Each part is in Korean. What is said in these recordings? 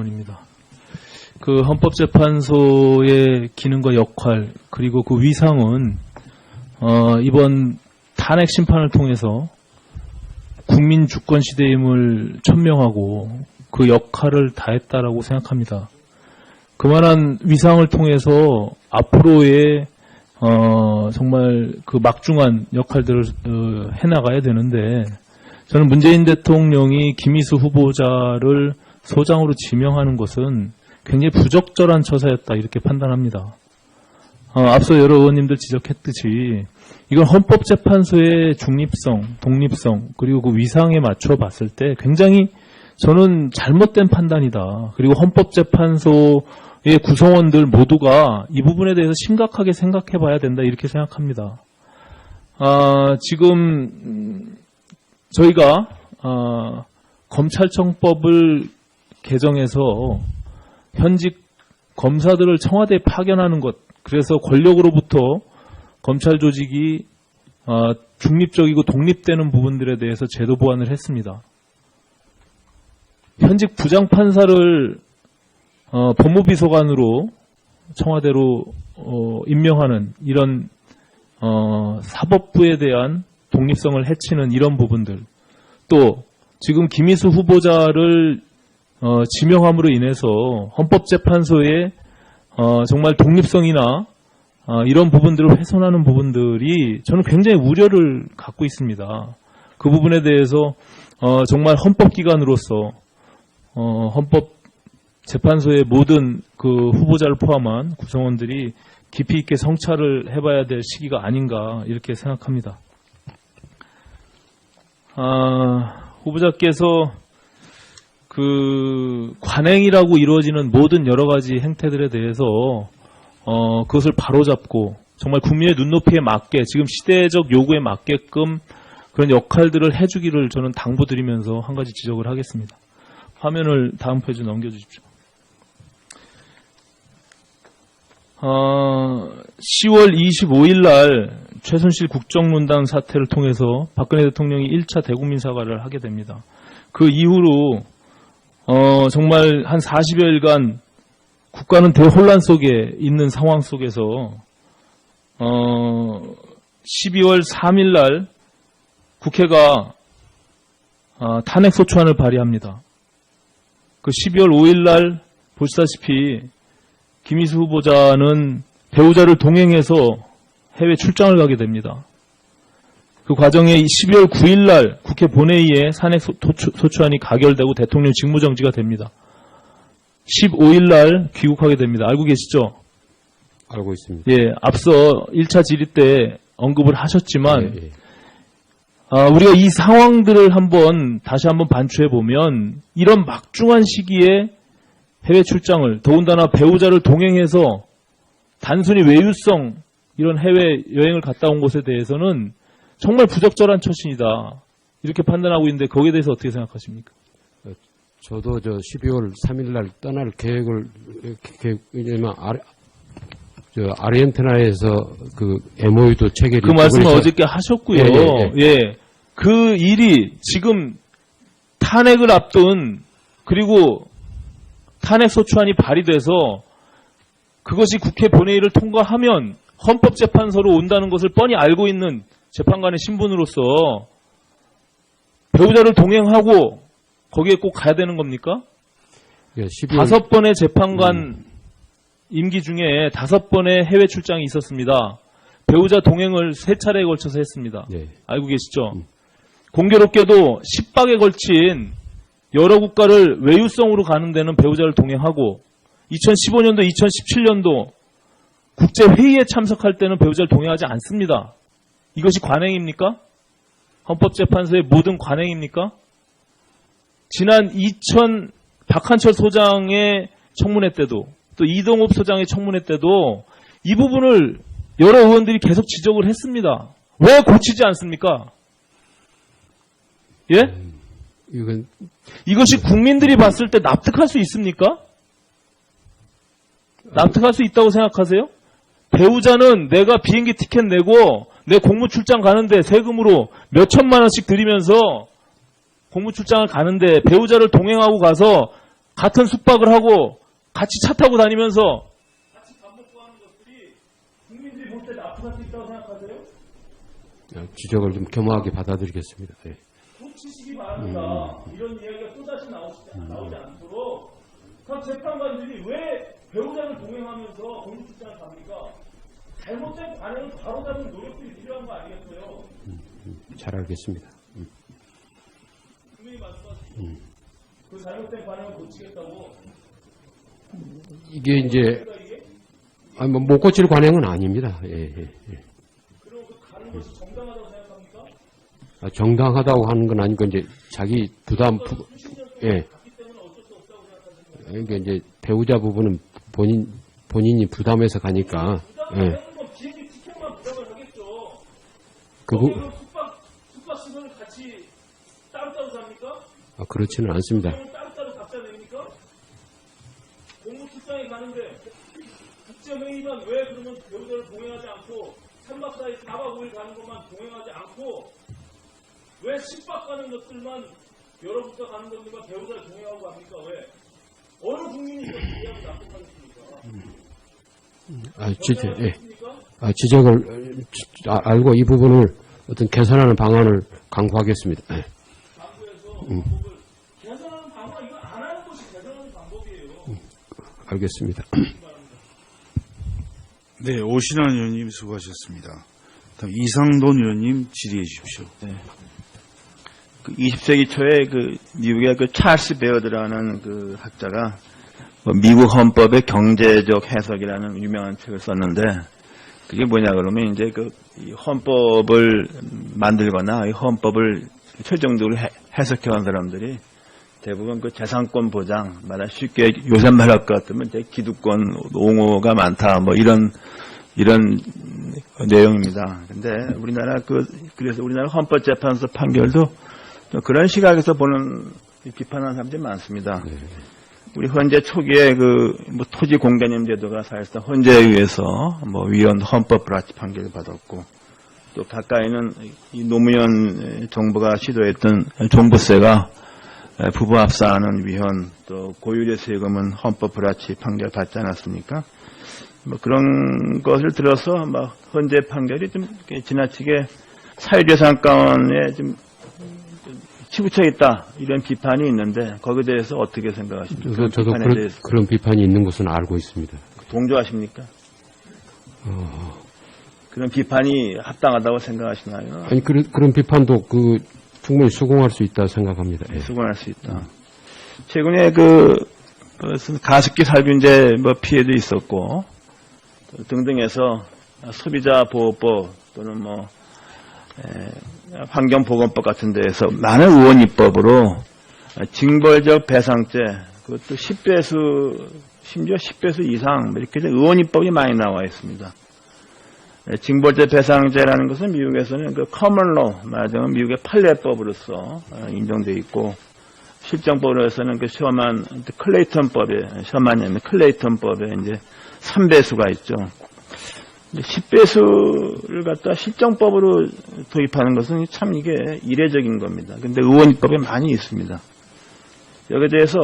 질문입니다. 그 헌법재판소의 기능과 역할 그리고 그 위상은 이번 탄핵 심판을 통해서 국민 주권 시대임을 천명하고 그 역할을 다했다라고 생각합니다. 그만한 위상을 통해서 앞으로의 정말 그 막중한 역할들을 해나가야 되는데, 저는 문재인 대통령이 김희수 후보자를 소장으로 지명하는 것은 굉장히 부적절한 처사였다 이렇게 판단합니다. 앞서 여러 의원님들 지적했듯이 이건 헌법재판소의 중립성, 독립성 그리고 그 위상에 맞춰 봤을 때 굉장히 저는 잘못된 판단이다. 그리고 헌법재판소의 구성원들 모두가 이 부분에 대해서 심각하게 생각해 봐야 된다 이렇게 생각합니다. 지금 저희가 검찰청법을 개정해서 현직 검사들을 청와대에 파견하는 것, 그래서 권력으로부터 검찰 조직이 중립적이고 독립되는 부분들에 대해서 제도 보완을 했습니다. 현직 부장판사를 법무비서관으로 청와대로 임명하는 이런 사법부에 대한 독립성을 해치는 이런 부분들, 또 지금 김희수 후보자를 지명함으로 인해서 헌법재판소의 정말 독립성이나 이런 부분들을 훼손하는 부분들이 저는 굉장히 우려를 갖고 있습니다. 그 부분에 대해서 정말 헌법기관으로서 헌법재판소의 모든 그 후보자를 포함한 구성원들이 깊이 있게 성찰을 해봐야 될 시기가 아닌가 이렇게 생각합니다. 후보자께서 그 관행이라고 이루어지는 모든 여러 가지 행태들에 대해서 그것을 바로잡고 정말 국민의 눈높이에 맞게 지금 시대적 요구에 맞게끔 그런 역할들을 해주기를 저는 당부드리면서 한 가지 지적을 하겠습니다. 화면을 다음 페이지 넘겨주십시오. 10월 25일 날 최순실 국정농단 사태를 통해서 박근혜 대통령이 1차 대국민 사과를 하게 됩니다. 그 이후로 정말 한 40여일간 국가는 대혼란 속에 있는 상황 속에서 12월 3일 날 국회가 탄핵소추안을 발의합니다. 그 12월 5일 날 보시다시피 김희수 후보자는 배우자를 동행해서 해외 출장을 가게 됩니다. 그 과정에 12월 9일 날 국회 본회의에 탄핵소추안이 가결되고 대통령 직무정지가 됩니다. 15일 날 귀국하게 됩니다. 알고 계시죠? 알고 있습니다. 예, 앞서 1차 질의 때 언급을 하셨지만 예. 우리가 이 상황들을 다시 한번 반추해 보면 이런 막중한 시기에 해외 출장을, 더군다나 배우자를 동행해서 단순히 외유성 이런 해외 여행을 갔다 온 것에 대해서는 정말 부적절한 처신이다 이렇게 판단하고 있는데 거기에 대해서 어떻게 생각하십니까? 저도 12월 3일 날 떠날 계획을 왜냐면 아르헨티나에서 그 MOU도 체결이 그 말씀을 어저께 하셨고요. 예. 그 일이 지금 탄핵을 앞둔 그리고 탄핵소추안이 발의돼서 그것이 국회 본회의를 통과하면 헌법재판소로 온다는 것을 뻔히 알고 있는 재판관의 신분으로서 배우자를 동행하고 거기에 꼭 가야 되는 겁니까? 예, 5번의 재판관 임기 중에 5번의 해외 출장이 있었습니다. 배우자 동행을 3차례에 걸쳐서 했습니다. 네. 알고 계시죠? 공교롭게도 10박에 걸친 여러 국가를 외유성으로 가는 데는 배우자를 동행하고 2015년도, 2017년도 국제회의에 참석할 때는 배우자를 동행하지 않습니다. 이것이 관행입니까? 헌법재판소의 모든 관행입니까? 지난 박한철 소장의 청문회 때도 또 이동욱 소장의 청문회 때도 이 부분을 여러 의원들이 계속 지적을 했습니다. 왜 고치지 않습니까? 예? 이것이 국민들이 봤을 때 납득할 수 있습니까? 납득할 수 있다고 생각하세요? 배우자는 내가 비행기 티켓 내고 내 공무 출장 가는데 세금으로 몇 천만 원씩 들이면서 공무 출장을 가는데 배우자를 동행하고 가서 같은 숙박을 하고 같이 차 타고 다니면서 같이 밥 먹고 하는 것들이 국민들이 볼 때 나쁘할 수 있다고 생각하세요? 지적을 좀 겸허하게 받아들이겠습니다. 예. 고치시기 바랍니다. 이런 이야기가 또다시 나오지 않도록 각 재판관들이 왜 배우자를 동행하면서 공직출장을 갑니까? 잘못된 관행을 바로잡는 노력들이 필요한 거 아니겠어요? 잘 알겠습니다. 분명히 말씀하시죠. 그 잘못된 관행을 고치겠다고. 이게 이제 그러니까 이게 못 고칠 관행은 아닙니다. 예, 예, 예. 그럼 그 가는 것이 정당하다고 생각합니까? 정당하다고 하는 건 아니고 이제 자기 부담, 예. 갔기 때문에 어쩔 수 없다고 생각하시는 거예요. 그러니까 이제 배우자 부분은 본인이 부담해서 가니까, 예. 부담하는 건 비행기 티켓만 부담을 하겠죠. 그거, 숙박 시설을 같이 따로따로 삽니까? 그렇지는 않습니다. 비용을 따로따로 각자 냅니까? 공무 출장에 가는데 국제회의만 왜 그러면 배우자를 동행하지 않고 3박 4일 4박 5일 가는 것만 동행하지 않고 왜 10박 가는 것들만 여러 국가 가는 것들만 배우자를 동행하고 합니까? 왜? 어느 국민이 이걸 이해하고 납득하겠습니까? 예. 지적을 알고 이 부분을 어떤 개선하는 방안을 강구하겠습니다. 예. 정부에서 방법을 개선하는 방법 이거 안 하는 것이 개선하는 방법이에요. 알겠습니다. 네, 오신환 의원님 수고하셨습니다. 다음 이상돈 의원님 질의해 주십시오. 그 20세기 초에 그 미국의 그 찰스 베어드라는 그 학자가 미국 헌법의 경제적 해석이라는 유명한 책을 썼는데 그게 뭐냐 그러면 이제 그 이 헌법을 만들거나 이 헌법을 최종적으로 해석해온 사람들이 대부분 그 재산권 보장, 말하 쉽게 요새 말할 것 같으면 이제 기득권 옹호가 많다 뭐 이런 내용입니다. 근데 우리나라 그래서 우리나라 헌법재판소 판결도 그런 시각에서 보는 비판하는 사람들이 많습니다. 우리 헌재 초기에 뭐 토지 공개념 제도가 사실상 헌재에 의해서 뭐 위헌 헌법 불합치 판결을 받았고 또 가까이는 이 노무현 정부가 시도했던 종부세가 부부 합사하는 위헌 또 고율의 세금은 헌법 불합치 판결 받지 않았습니까? 뭐 그런 것을 들어서 막 헌재 판결이 좀 지나치게 사유재산권에 좀 치부쳐 있다 이런 비판이 있는데 거기에 대해서 어떻게 생각하십니까? 저도 그런 비판이 있는 것은 알고 있습니다. 동조하십니까? 그런 비판이 합당하다고 생각하시나요? 아니 그런 비판도 충분히 수긍할 수 있다 생각합니다. 예. 수긍할 수 있다. 최근에 무슨 가습기 살균제 뭐 피해도 있었고 등등해서 소비자 보호법 또는 뭐 환경보건법 같은 데에서 많은 의원 입법으로 징벌적 배상죄 그것도 10배수 심지어 10배수 이상 이렇게 의원 입법이 많이 나와 있습니다. 징벌적 배상죄라는 것은 미국에서는 그 커먼로 말하자면 미국의 판례법으로서 인정되어 있고 실정법으로서는 그 셔만 클레이턴법에 셔만이 클레이턴법에 이제 3배수가 있죠. 10배수를 갖다 실정법으로 도입하는 것은 참 이게 이례적인 겁니다. 근데 의원입법에 많이 있습니다. 여기에 대해서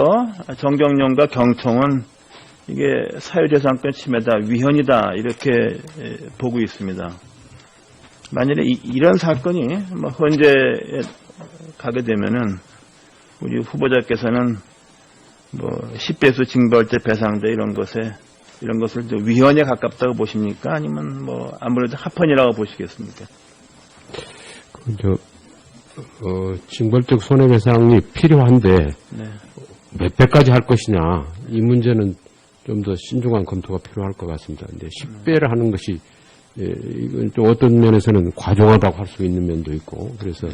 정경련과 경청은 이게 사유재산권 침해다, 위헌이다 이렇게 보고 있습니다. 만일에 이런 사건이 뭐 헌재에 가게 되면은 우리 후보자께서는 뭐 10배수 징벌죄 배상죄 이런 것을 좀 위헌에 가깝다고 보십니까? 아니면 뭐 아무래도 합헌이라고 보시겠습니까? 징벌적 손해배상이 필요한데 네. 몇 배까지 할 것이냐 이 문제는 좀 더 신중한 검토가 필요할 것 같습니다. 근데 10배를 하는 것이 이건 좀 어떤 면에서는 과종하다고 할 수 있는 면도 있고 그래서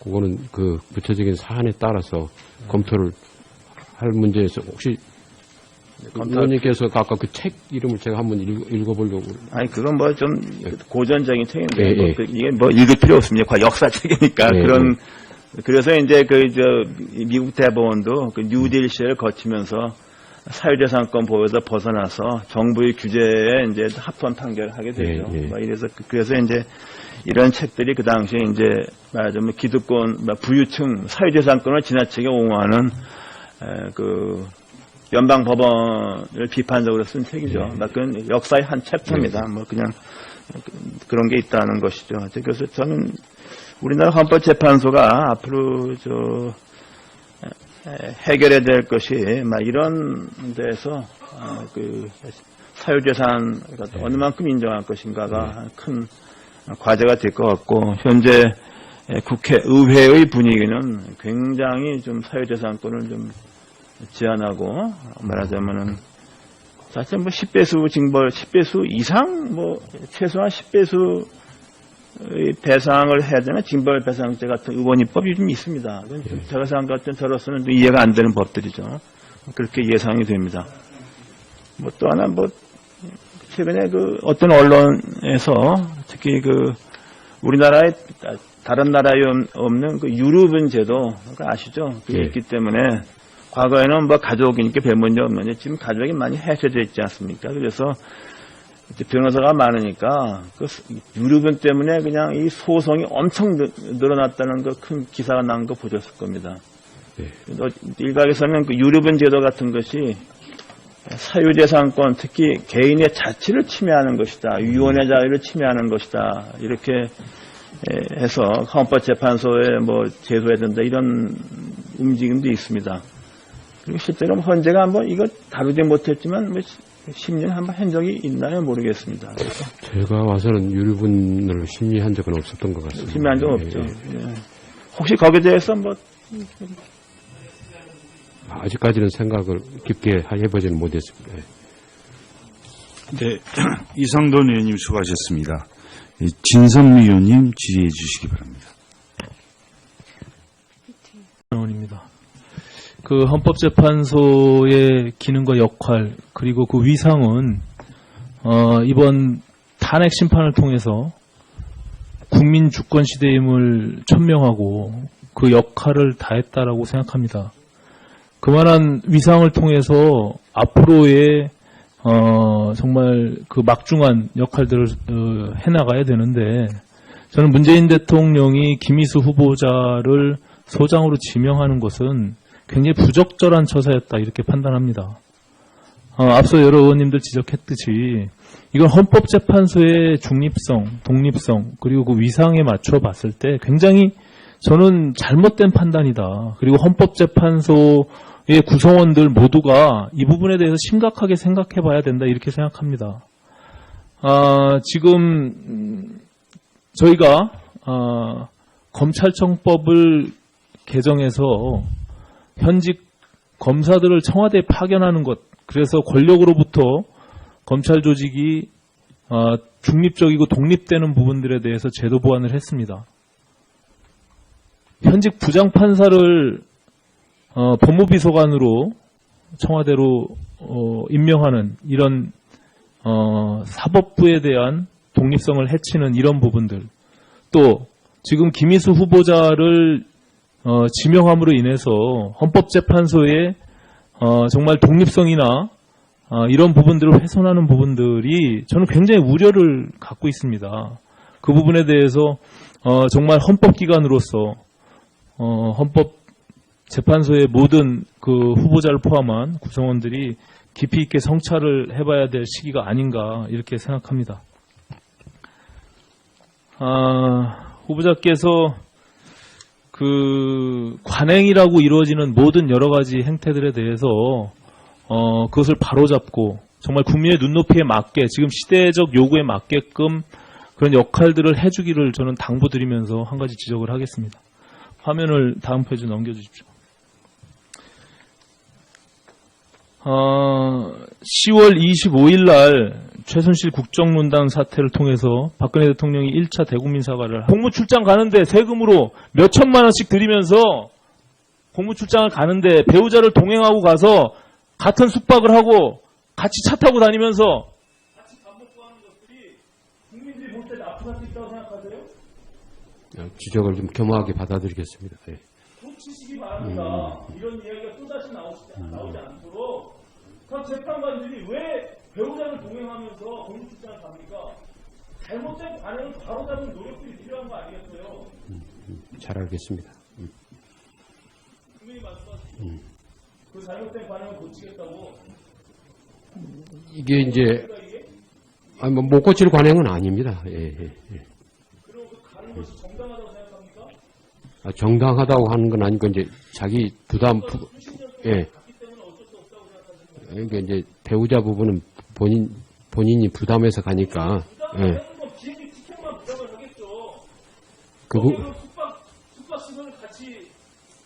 그거는 그 구체적인 사안에 따라서 검토를 할 문제에서 혹시 의원님께서 아까 그 책 이름을 제가 한번 읽어보려고. 아니, 그건 뭐 좀 고전적인 책인데, 예, 뭐 예. 이게 뭐 읽을 필요 없습니다. 역사책이니까. 예, 그래서 이제 미국 대법원도 그 뉴딜 시를 거치면서 사유재산권 보호에서 벗어나서 정부의 규제에 이제 합헌 판결을 하게 되죠. 예, 예. 뭐 그래서 이제 이런 책들이 그 당시에 이제 말하자면 기득권, 부유층, 사유재산권을 지나치게 옹호하는 연방법원을 비판적으로 쓴 책이죠. 그건 역사의 한 챕터입니다. 뭐 그냥 그런 게 있다는 것이죠. 그래서 저는 우리나라 헌법재판소가 앞으로 해결해야 될 것이 막 이런 데에서 그 사유재산 어느 만큼 인정할 것인가가 큰 과제가 될 것 같고, 현재 의회의 분위기는 굉장히 좀 사유재산권을 좀 제한하고, 말하자면은 사실 뭐 10배수 징벌, 10배수 이상 뭐 최소한 10배수 배상을 해야 되는 징벌 배상제 같은 의원입법이 좀 있습니다. 제가 생각할 땐 저로서는 좀 이해가 안 되는 법들이죠. 그렇게 예상이 됩니다. 뭐 또 하나 뭐 최근에 그 어떤 언론에서 특히 그 우리나라의 다른 나라에 없는 그 유류분 제도 아시죠? 그게 있기 때문에 과거에는 뭐 가족이니까 별 문제 없는데 지금 가족이 많이 해소되어 있지 않습니까? 그래서 변호사가 많으니까 그 유류분 때문에 그냥 이 소송이 엄청 늘어났다는 거 큰 기사가 난 거 보셨을 겁니다. 일각에서는 그 유류분 제도 같은 것이 사유재산권, 특히 개인의 자치를 침해하는 것이다, 유언의 자유를 침해하는 것이다, 이렇게 해서 헌법재판소에 뭐 제소해야 된다, 이런 움직임도 있습니다. 그리고 실제로 헌재가 한번 이거 다루지 못했지만 뭐 10년 한번 한 적이 있나요? 모르겠습니다. 제가 와서는 유류분을 심의한 적은 없었던 것 같습니다. 심의한 적 없죠. 예. 혹시 거기에 대해서 뭐 아직까지는 생각을 깊게 해보지는 못했습니다. 네, 이상돈 의원님 수고하셨습니다. 진선미 의원님 질의해 주시기 바랍니다. 원입니다. 그 헌법재판소의 기능과 역할 그리고 그 위상은 이번 탄핵 심판을 통해서 국민 주권 시대임을 천명하고 그 역할을 다했다라고 생각합니다. 그만한 위상을 통해서 앞으로의 정말 그 막중한 역할들을 해나가야 되는데, 저는 문재인 대통령이 김희수 후보자를 소장으로 지명하는 것은 굉장히 부적절한 처사였다, 이렇게 판단합니다. 앞서 여러 의원님들 지적했듯이 이건 헌법재판소의 중립성, 독립성, 그리고 그 위상에 맞춰 봤을 때 굉장히 저는 잘못된 판단이다. 그리고 헌법재판소의 구성원들 모두가 이 부분에 대해서 심각하게 생각해 봐야 된다, 이렇게 생각합니다. 지금 저희가 검찰청법을 개정해서 현직 검사들을 청와대에 파견하는 것, 그래서 권력으로부터 검찰 조직이 중립적이고 독립되는 부분들에 대해서 제도 보완을 했습니다. 현직 부장판사를 법무비서관으로 청와대로 임명하는 이런 사법부에 대한 독립성을 해치는 이런 부분들, 또 지금 김희수 후보자를 지명함으로 인해서 헌법재판소의 정말 독립성이나 이런 부분들을 훼손하는 부분들이 저는 굉장히 우려를 갖고 있습니다. 그 부분에 대해서 정말 헌법기관으로서 헌법재판소의 모든 그 후보자를 포함한 구성원들이 깊이 있게 성찰을 해봐야 될 시기가 아닌가, 이렇게 생각합니다. 후보자께서 그 관행이라고 이루어지는 모든 여러 가지 행태들에 대해서 그것을 바로잡고 정말 국민의 눈높이에 맞게, 지금 시대적 요구에 맞게끔 그런 역할들을 해주기를 저는 당부드리면서 한 가지 지적을 하겠습니다. 화면을 다음 페이지 넘겨주십시오. 10월 25일 날 최순실 국정농단 사태를 통해서 박근혜 대통령이 1차 대국민 사과를 공무출장 가는데 세금으로 몇 천만 원씩 들이면서 공무출장을 가는데 배우자를 동행하고 가서 같은 숙박을 하고 같이 차 타고 다니면서 같이 밥 먹고 하는 것들이 국민들이 볼 때 나쁘할 수 있다고 생각하세요? 지적을 좀 겸허하게 받아들이겠습니다. 네. 놓치시기 바랍니다. 이런 이야기가 또다시 나오지 않도록 각 재판관들이 왜 배우자를 동행하면서 공무출장을 갑니까? 잘못된 관행을 바로잡는 노력들이 필요한 거 아니겠어요? 잘 알겠습니다. 분명히 말씀하시죠. 그 잘못된 관행을 고치겠다고. 이게 이제 못 고칠 관행은 아닙니다. 예, 예, 예. 그럼 그 가는 것이 정당하다고 생각합니까? 정당하다고 하는 건 아니고 이제 자기 부담, 예. 그러니까 이제 배우자 부분은 본인이 부담해서 가니까, 예. 비행기 티켓만 부담을 하겠죠. 그거, 숙박 시설을 같이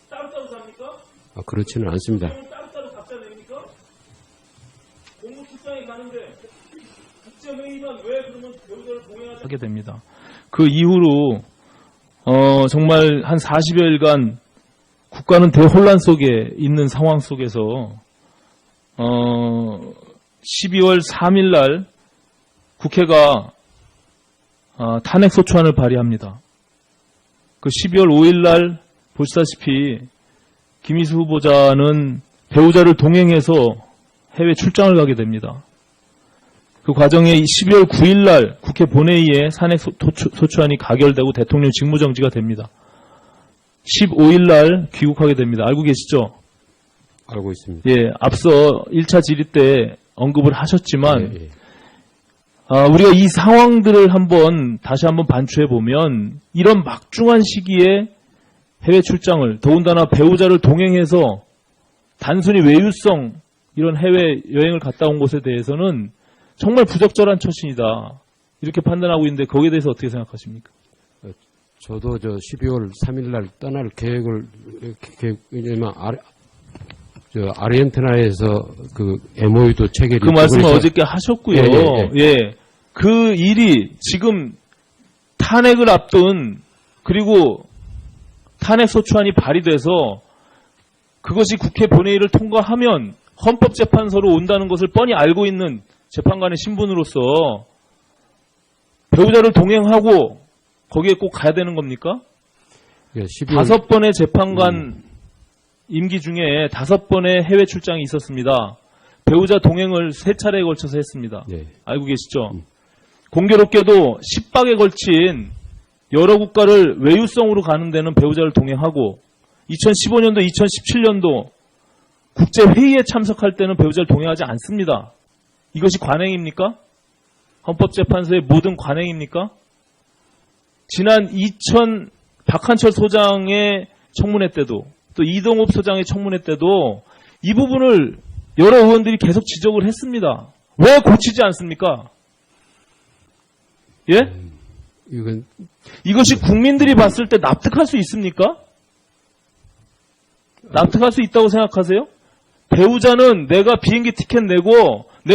따로따로 삽니까? 그렇지는 않습니다. 따로따로 각자 내립니까? 공무 출장에 가는데 국제회의만 왜 그러면 배우자를 동행하게 됩니다. 그 이후로 정말 한 40여일간 국가는 대혼란 속에 있는 상황 속에서 12월 3일 날 국회가 탄핵소추안을 발의합니다. 그 12월 5일 날 보시다시피 김희수 후보자는 배우자를 동행해서 해외 출장을 가게 됩니다. 그 과정에 12월 9일 날 국회 본회의에 탄핵소추안이 가결되고 대통령 직무정지가 됩니다. 15일 날 귀국하게 됩니다. 알고 계시죠? 알고 있습니다. 예, 앞서 1차 질의 때 언급을 하셨지만 예, 예. 우리가 이 상황들을 다시 한번 반추해 보면 이런 막중한 시기에 해외 출장을 더군다나 배우자를 동행해서 단순히 외유성 이런 해외 여행을 갔다 온 것에 대해서는 정말 부적절한 처신이다. 이렇게 판단하고 있는데 거기에 대해서 어떻게 생각하십니까? 저도 12월 3일 날 떠날 계획을, 왜냐면 아르헨티나에서 그 MOU도 체결이 그 말씀을 어저께 하셨고요. 예. 그 일이 지금 탄핵을 앞둔 그리고 탄핵소추안이 발의돼서 그것이 국회 본회의를 통과하면 헌법재판소로 온다는 것을 뻔히 알고 있는 재판관의 신분으로서 배우자를 동행하고 거기에 꼭 가야 되는 겁니까? 예, 12월 5번의 재판관 임기 중에 5번의 해외 출장이 있었습니다. 배우자 동행을 3차례에 걸쳐서 했습니다. 네. 알고 계시죠? 공교롭게도 10박에 걸친 여러 국가를 외유성으로 가는 데는 배우자를 동행하고 2015년도, 2017년도 국제회의에 참석할 때는 배우자를 동행하지 않습니다. 이것이 관행입니까? 헌법재판소의 모든 관행입니까? 지난 박한철 소장의 청문회 때도 또 이동욱 소장의 청문회 때도 이 부분을 여러 의원들이 계속 지적을 했습니다. 왜 고치지 않습니까? 예? 이것이 국민들이 봤을 때 납득할 수 있습니까? 납득할 수 있다고 생각하세요? 배우자는 내가 비행기 티켓 내고 내